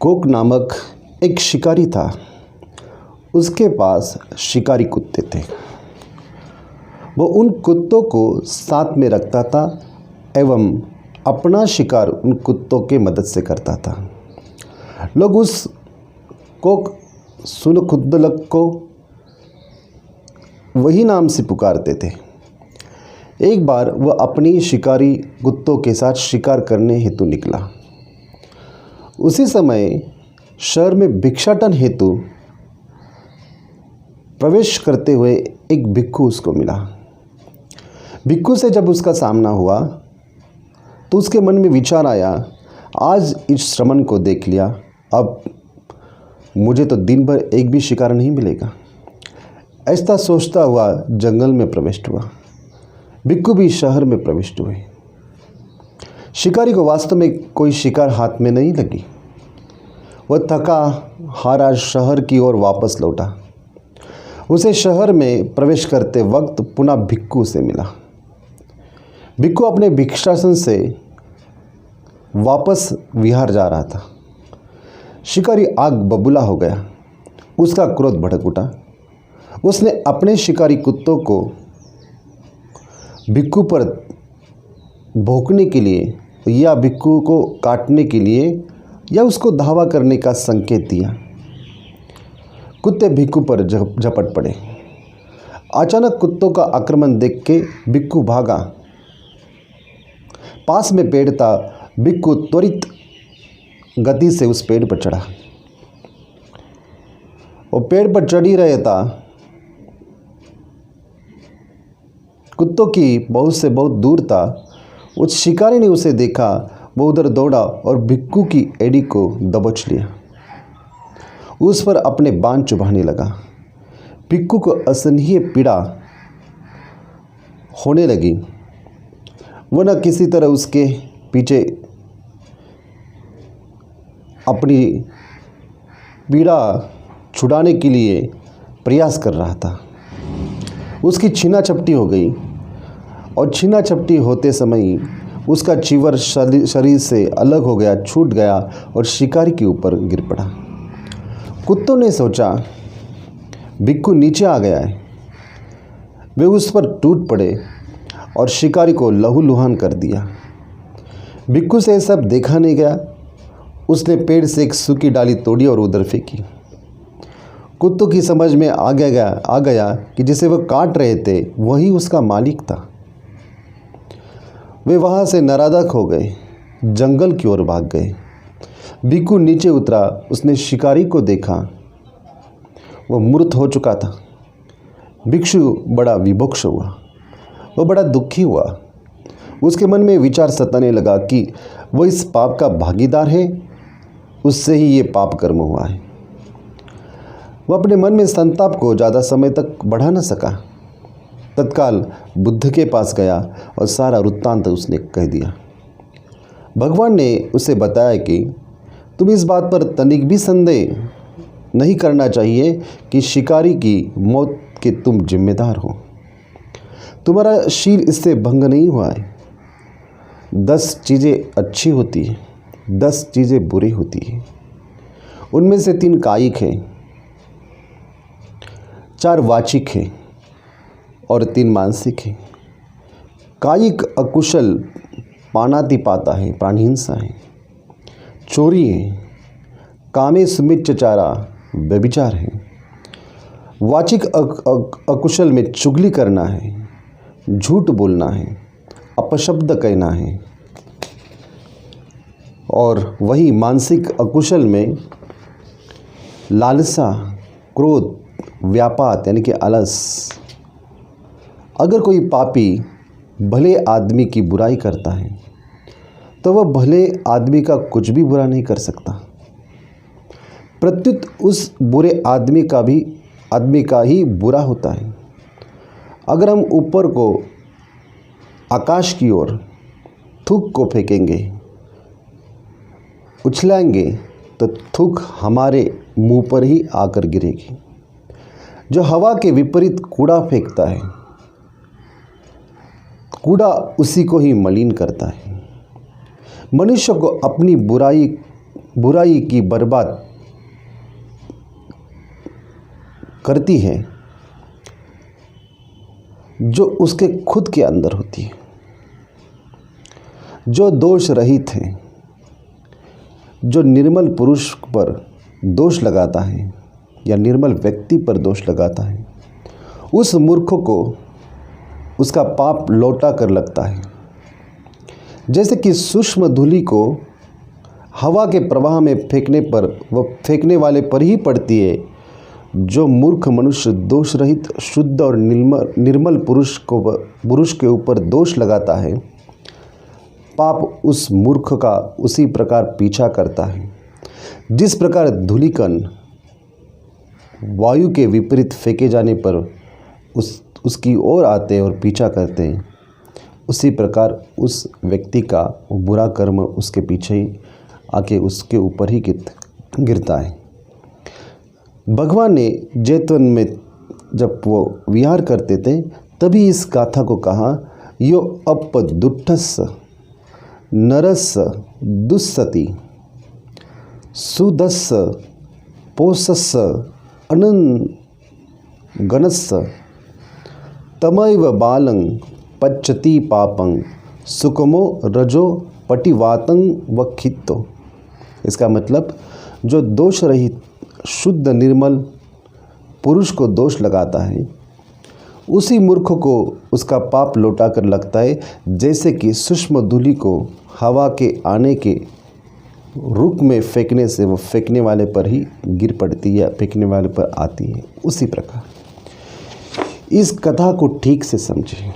Coke नामक एक शिकारी था। उसके पास शिकारी कुत्ते थे। वो उन कुत्तों को साथ में रखता था एवं अपना शिकार उन कुत्तों के मदद से करता था। लोग उस कोक सुनखुद्दलक को वही नाम से पुकारते थे। एक बार वह अपनी शिकारी कुत्तों के साथ शिकार करने हेतु निकला। उसी समय शहर में भिक्षाटन हेतु प्रवेश करते हुए एक भिक्षु उसको मिला। भिक्षु से जब उसका सामना हुआ तो उसके मन में विचार आया, आज इस श्रमण को देख लिया, अब मुझे तो दिन भर एक भी शिकार नहीं मिलेगा। ऐसा सोचता हुआ जंगल में प्रविष्ट हुआ। भिक्षु भी शहर में प्रविष्ट हुए। शिकारी को वास्तव में कोई शिकार हाथ में नहीं लगी। वह थका हारा शहर की ओर वापस लौटा। उसे शहर में प्रवेश करते वक्त पुनः भिक्षु से मिला। भिक्षु अपने भिक्षासन से वापस विहार जा रहा था। शिकारी आग बबूला हो गया। उसका क्रोध भड़क उठा। उसने अपने शिकारी कुत्तों को भिक्षु पर भौंकने के लिए या भिक्षु को काटने के लिए या उसको धावा करने का संकेत दिया। कुत्ते भिक्षु पर झपट पड़े। अचानक कुत्तों का आक्रमण देख के भिक्षु भागा। पास में पेड़ था। भिक्षु त्वरित गति से उस पेड़ पर चढ़ा। वो पेड़ पर चढ़ ही रहा था, कुत्तों की बहुत से बहुत दूर था। उस शिकारी ने उसे देखा। वो उधर दौड़ा और भिक्षु की एड़ी को दबोच लिया। उस पर अपने बाण चुभाने लगा। भिक्षु को असहनीय पीड़ा होने लगी। वो न किसी तरह उसके पीछे अपनी पीड़ा छुड़ाने के लिए प्रयास कर रहा था। उसकी छीना झपटी हो गई और छीना झपटी होते समय उसका चीवर शरीर से अलग हो गया, छूट गया और शिकारी के ऊपर गिर पड़ा। कुत्तों ने सोचा भिक्षु नीचे आ गया है। वे उस पर टूट पड़े और शिकारी को लहूलुहान कर दिया। भिक्षु से सब देखा नहीं गया। उसने पेड़ से एक सूखी डाली तोड़ी और उधर फेंकी। कुत्तों की समझ में आ गया कि जिसे वह काट रहे थे वही उसका मालिक था। वे वहाँ से नरादक हो गए, जंगल की ओर भाग गए। भिक्षु नीचे उतरा। उसने शिकारी को देखा। वह मृत हो चुका था। भिक्षु बड़ा विभत्स हुआ। वह बड़ा दुखी हुआ। उसके मन में विचार सताने लगा कि वह इस पाप का भागीदार है, उससे ही ये पाप कर्म हुआ है। वह अपने मन में संताप को ज़्यादा समय तक बढ़ा न सका। तत्काल बुद्ध के पास गया और सारा वृत्तांत उसने कह दिया। भगवान ने उसे बताया कि तुम इस बात पर तनिक भी संदेह नहीं करना चाहिए कि शिकारी की मौत के तुम जिम्मेदार हो। तुम्हारा शील इससे भंग नहीं हुआ है। 10 चीज़ें अच्छी होती हैं, 10 चीज़ें बुरी होती हैं। उनमें से 3 कायिक हैं, 4 वाचिक हैं और 3 मानसिक है। कायिक अकुशल पानातिपाता है, प्राणहिंसा है, चोरी है, कामे सुमिच्चारा व्यभिचार है। वाचिक अकुशल में चुगली करना है, झूठ बोलना है, अपशब्द कहना है। और वही मानसिक अकुशल में लालसा, क्रोध, व्यापात यानी कि आलस। अगर कोई पापी भले आदमी की बुराई करता है तो वह भले आदमी का कुछ भी बुरा नहीं कर सकता। प्रत्युत उस बुरे आदमी का ही बुरा होता है। अगर हम ऊपर को आकाश की ओर थूक को फेंकेंगे, उछलाएंगे तो थूक हमारे मुंह पर ही आकर गिरेगी। जो हवा के विपरीत कूड़ा फेंकता है, कूड़ा उसी को ही मलिन करता है। मनुष्य को अपनी बुराई बुराई की बर्बाद करती है जो उसके खुद के अंदर होती है। जो दोष रहित है, जो निर्मल पुरुष पर दोष लगाता है या निर्मल व्यक्ति पर दोष लगाता है, उस मूर्ख को उसका पाप लौटा कर लगता है। जैसे कि सूक्ष्म धूलि को हवा के प्रवाह में फेंकने पर वह फेंकने वाले पर ही पड़ती है, जो मूर्ख मनुष्य दोष रहित शुद्ध और निर्मल पुरुष के ऊपर दोष लगाता है, पाप उस मूर्ख का उसी प्रकार पीछा करता है। जिस प्रकार धूलिकण वायु के विपरीत फेंके जाने पर उसकी ओर आते हैं और पीछा करते हैं, उसी प्रकार उस व्यक्ति का बुरा कर्म उसके पीछे ही आके उसके ऊपर ही गिरता है। भगवान ने जैतवन में जब वो विहार करते थे तभी इस गाथा को कहा, यो अप दुट्ठस नरस दुस्सति सुदस्स पोषस अनन गणस्स तमैव बालं पच्चति पापं सुकमो रजो पटिवातं वखितो। इसका मतलब जो दोष रहित शुद्ध निर्मल पुरुष को दोष लगाता है, उसी मूर्ख को उसका पाप लौटा कर लगता है, जैसे कि सूक्ष्म धूलि को हवा के आने के रुख में फेंकने से वो फेंकने वाले पर ही गिर पड़ती है या फेंकने वाले पर आती है। उसी प्रकार इस कथा को ठीक से समझें।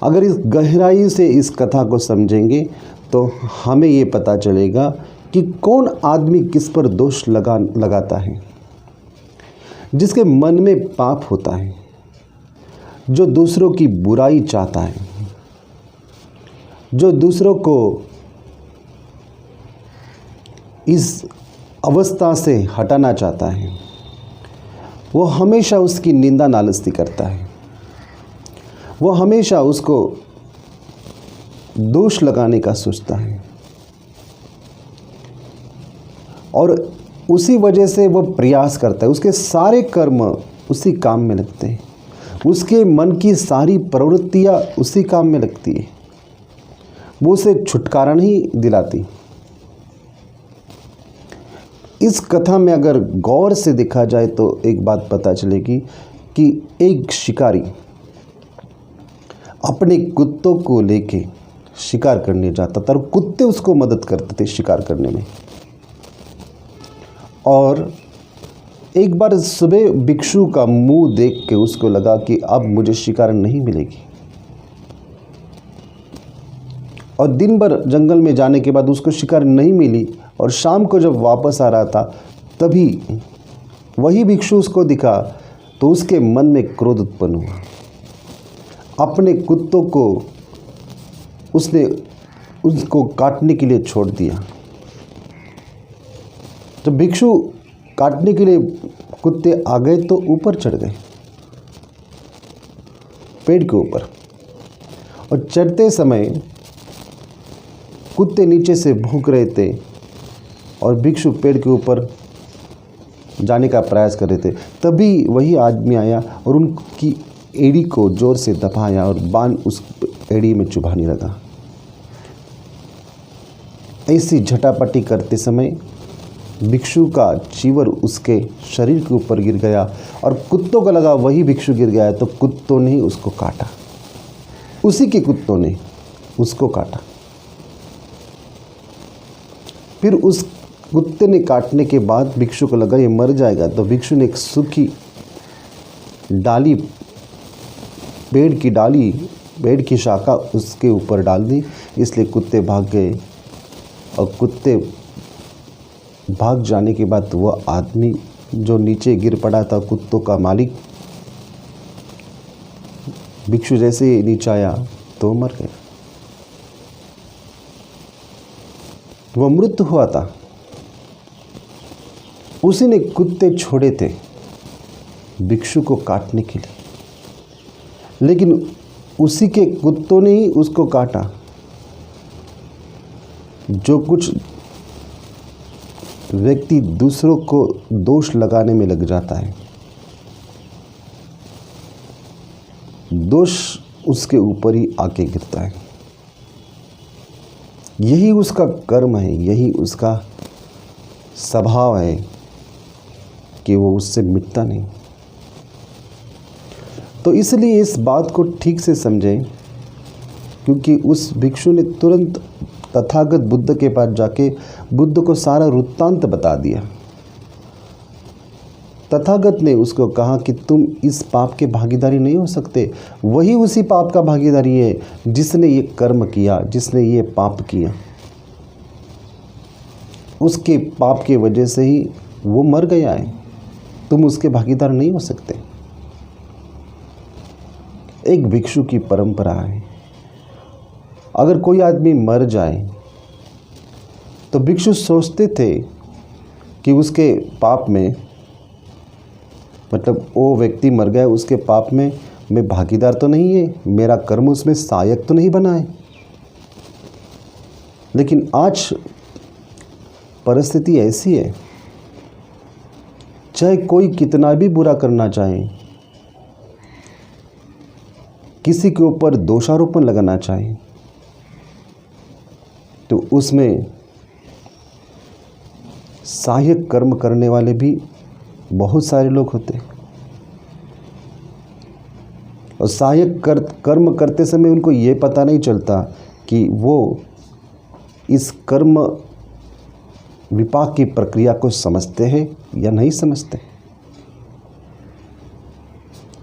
अगर इस गहराई से इस कथा को समझेंगे तो हमें ये पता चलेगा कि कौन आदमी किस पर दोष लगाता है। जिसके मन में पाप होता है, जो दूसरों की बुराई चाहता है, जो दूसरों को इस अवस्था से हटाना चाहता है, वो हमेशा उसकी निंदा नालस्ती करता है। वो हमेशा उसको दोष लगाने का सोचता है और उसी वजह से वो प्रयास करता है। उसके सारे कर्म उसी काम में लगते हैं, उसके मन की सारी प्रवृत्तियाँ उसी काम में लगती है, वो उसे छुटकारा नहीं दिलाती। इस कथा में अगर गौर से देखा जाए तो एक बात पता चलेगी कि एक शिकारी अपने कुत्तों को लेके शिकार करने जाता था और कुत्ते उसको मदद करते थे शिकार करने में। और एक बार सुबह भिक्षु का मुंह देख के उसको लगा कि अब मुझे शिकार नहीं मिलेगी, और दिन भर जंगल में जाने के बाद उसको शिकार नहीं मिली। और शाम को जब वापस आ रहा था तभी वही भिक्षु उसको दिखा, तो उसके मन में क्रोध उत्पन्न हुआ। अपने कुत्तों को उसने उसको काटने के लिए छोड़ दिया। जब भिक्षु काटने के लिए कुत्ते आ गए तो ऊपर चढ़ गए, पेड़ के ऊपर, और चढ़ते समय कुत्ते नीचे से भौंक रहे थे और भिक्षु पेड़ के ऊपर जाने का प्रयास कर रहे थे। तभी वही आदमी आया और उनकी एड़ी को जोर से दबाया और बाण उस एड़ी में चुभाने लगा। ऐसी झटापटी करते समय भिक्षु का चीवर उसके शरीर के ऊपर गिर गया और कुत्तों को लगा वही भिक्षु गिर गया है, तो कुत्तों ने ही उसको काटा, उसी के कुत्तों ने उसको काटा। फिर उस कुत्ते ने काटने के बाद भिक्षु को लगा ये मर जाएगा, तो भिक्षु ने एक सूखी डाली, पेड़ की शाखा उसके ऊपर डाल दी, इसलिए कुत्ते भाग गए। और कुत्ते भाग जाने के बाद वह आदमी जो नीचे गिर पड़ा था, कुत्तों का मालिक, भिक्षु जैसे ही नीचे आया तो मर गया। वह मृत हुआ था। उसी ने कुत्ते छोड़े थे भिक्षु को काटने के लिए, लेकिन उसी के कुत्तों ने ही उसको काटा। जो कुछ व्यक्ति दूसरों को दोष लगाने में लग जाता है। दोष उसके ऊपर ही आके गिरता है। यही उसका कर्म है, यही उसका स्वभाव है कि वो उससे मिटता नहीं। तो इसलिए इस बात को ठीक से समझें, क्योंकि उस भिक्षु ने तुरंत तथागत बुद्ध के पास जाके बुद्ध को सारा वृत्तांत बता दिया। तथागत ने उसको कहा कि तुम इस पाप के भागीदारी नहीं हो सकते। वही उसी पाप का भागीदारी है जिसने ये कर्म किया, जिसने ये पाप किया। उसके पाप के वजह से ही वो मर गया है, तुम उसके भागीदार नहीं हो सकते। एक भिक्षु की परंपरा है, अगर कोई आदमी मर जाए तो भिक्षु सोचते थे कि उसके पाप में, मतलब वो व्यक्ति मर गया, उसके पाप में मैं भागीदार तो नहीं है, मेरा कर्म उसमें सहायक तो नहीं बना है। लेकिन आज परिस्थिति ऐसी है, चाहे कोई कितना भी बुरा करना चाहे, किसी के ऊपर दोषारोपण लगाना चाहे, तो उसमें सहायक कर्म करने वाले भी बहुत सारे लोग होते हैं। और सहायक कर्म करते समय उनको ये पता नहीं चलता कि वो इस कर्म विपाक की प्रक्रिया को समझते हैं या नहीं समझते।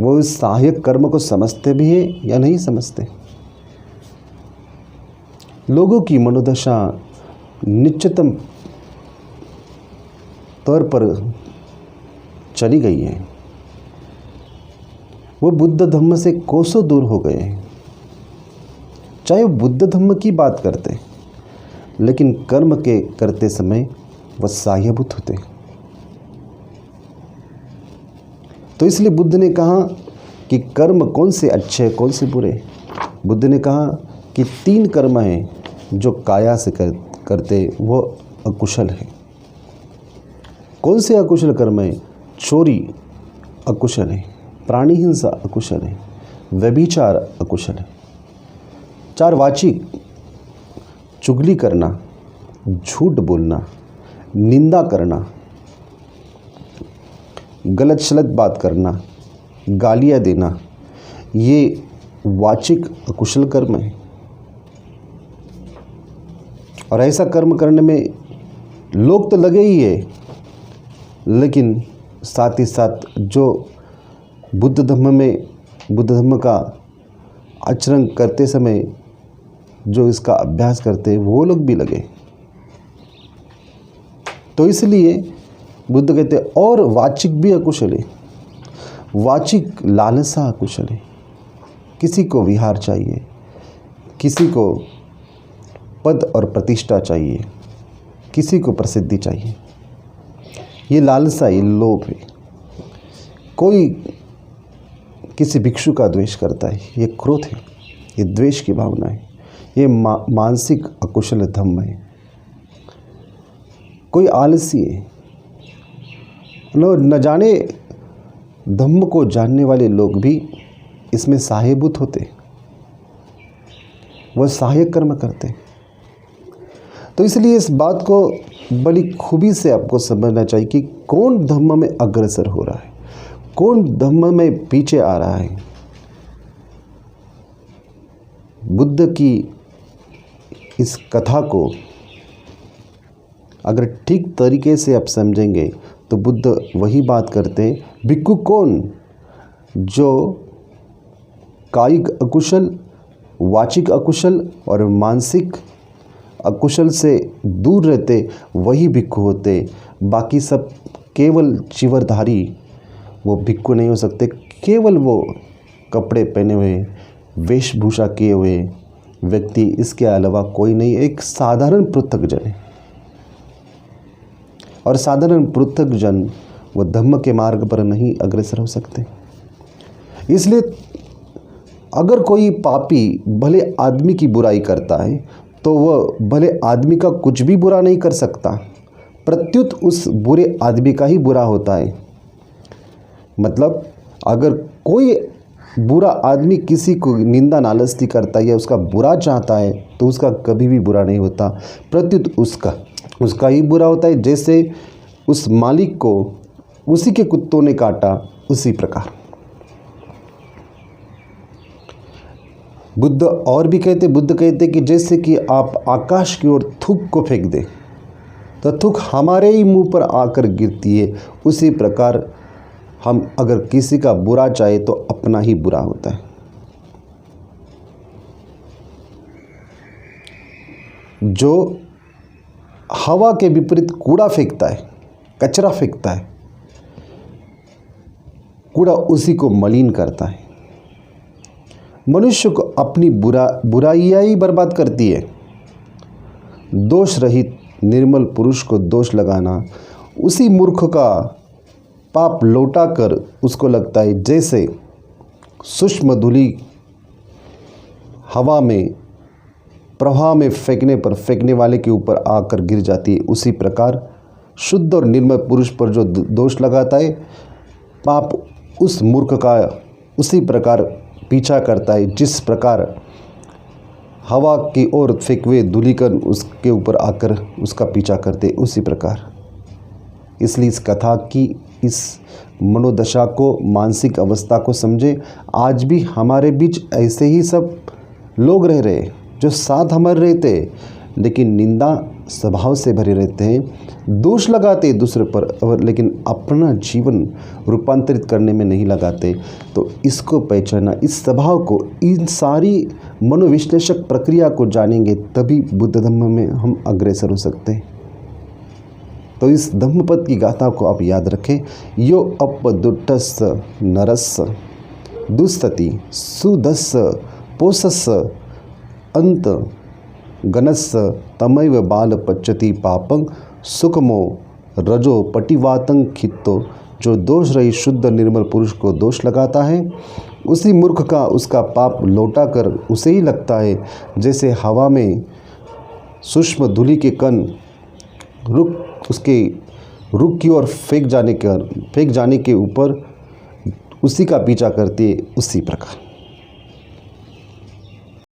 वो इस सहायक कर्म को समझते भी हैं या नहीं समझते। लोगों की मनोदशा निश्चितम तौर पर चली गई है। वो बुद्ध धम्म से कोसों दूर हो गए हैं। चाहे वो बुद्ध धम्म की बात करते, लेकिन कर्म के करते समय वह सहायभूत होते। तो इसलिए बुद्ध ने कहा कि कर्म कौन से अच्छे कौन से बुरे। बुद्ध ने कहा कि 3 कर्म हैं जो काया से करते वो अकुशल है। कौन से अकुशल कर्म है? चोरी अकुशल है, प्राणी हिंसा अकुशल है, व्यभिचार अकुशल है। 4 वाचिक, चुगली करना, झूठ बोलना, निंदा करना, गलत सलत बात करना, गालियाँ देना, ये वाचिक अकुशल कर्म है। और ऐसा कर्म करने में लोग तो लगे ही है, लेकिन साथ ही साथ जो बुद्ध धम्म का आचरण करते समय जो इसका अभ्यास करते हैं वो लोग भी लगे। तो इसलिए बुद्ध कहते हैं और वाचिक भी अकुशल है। वाचिक लालसा अकुशल है। किसी को विहार चाहिए, किसी को पद और प्रतिष्ठा चाहिए, किसी को प्रसिद्धि चाहिए, ये लालसा, ये लोभ है। कोई किसी भिक्षु का द्वेष करता है, ये क्रोध है, ये द्वेष की भावना है, ये मानसिक अकुशल धम्म है। कोई आलसी है, न जाने धम्म को जानने वाले लोग भी इसमें सहायभूत होते, वह सहायक कर्म करते। तो इसलिए इस बात को बड़ी खूबी से आपको समझना चाहिए कि कौन धम्म में अग्रसर हो रहा है, कौन धम्म में पीछे आ रहा है। बुद्ध की इस कथा को अगर ठीक तरीके से आप समझेंगे तो बुद्ध वही बात करते हैं। भिक्खु कौन? जो कायिक अकुशल, वाचिक अकुशल और मानसिक अकुशल से दूर रहते, वही भिक्खु होते। बाकी सब केवल चिवरधारी वो भिक्खु नहीं हो सकते। केवल वो कपड़े पहने हुए, वेशभूषा किए हुए व्यक्ति, इसके अलावा कोई नहीं। एक साधारण पृथकजन है। और साधारण पृथकजन वो धम्म के मार्ग पर नहीं अग्रसर हो सकते। इसलिए अगर कोई पापी भले आदमी की बुराई करता है तो वह भले आदमी का कुछ भी बुरा नहीं कर सकता, प्रत्युत उस बुरे आदमी का ही बुरा होता है। मतलब अगर कोई बुरा आदमी किसी को निंदा नालस्ती करता है या उसका बुरा चाहता है तो उसका कभी भी बुरा नहीं होता, प्रत्युत उसका ही बुरा होता है। जैसे उस मालिक को उसी के कुत्तों ने काटा, उसी प्रकार बुद्ध कहते कि जैसे कि आप आकाश की ओर थूक को फेंक दें तो थूक हमारे ही मुंह पर आकर गिरती है, उसी प्रकार हम अगर किसी का बुरा चाहे तो अपना ही बुरा होता है। जो हवा के विपरीत कूड़ा फेंकता है, कचरा फेंकता है, कूड़ा उसी को मलिन करता है। मनुष्य को अपनी बुराइयां ही बर्बाद करती है। दोष रहित निर्मल पुरुष को दोष लगाना उसी मूर्ख का पाप लौटा कर उसको लगता है जैसे सूक्ष्म धूलि हवा में प्रवाह में फेंकने पर फेंकने वाले के ऊपर आकर गिर जाती है, उसी प्रकार शुद्ध और निर्मल पुरुष पर जो दोष लगाता है पाप उस मूर्ख का उसी प्रकार पीछा करता है, जिस प्रकार हवा की ओर फेंके धूलिकण उसके ऊपर आकर उसका पीछा करते, उसी प्रकार। इसलिए इस कथा की इस मनोदशा को, मानसिक अवस्था को समझे। आज भी हमारे बीच ऐसे ही सब लोग रह रहे जो साथ हमारे रहते लेकिन निंदा स्वभाव से भरे रहते हैं, दोष लगाते दूसरे पर लेकिन अपना जीवन रूपांतरित करने में नहीं लगाते। तो इसको पहचानना, इस स्वभाव को, इन सारी मनोविश्लेषक प्रक्रिया को जानेंगे तभी बुद्ध धम्म में हम अग्रसर हो सकते हैं। तो इस धम्मपद की गाथा को आप याद रखें। यो अपदुट्टस् नरस् दुस्तति सुदस् पोषस् अंत गणस् तमैव बाल पच्यति पापं सुखमो रजो पटिवातं खित्तो। जो दोष रही शुद्ध निर्मल पुरुष को दोष लगाता है उसी मूर्ख का उसका पाप लौटा कर उसे ही लगता है, जैसे हवा में सूक्ष्म धूलि के कण उसके रुख की ओर फेंक जाने के ऊपर उसी का पीछा करती है, उसी प्रकार।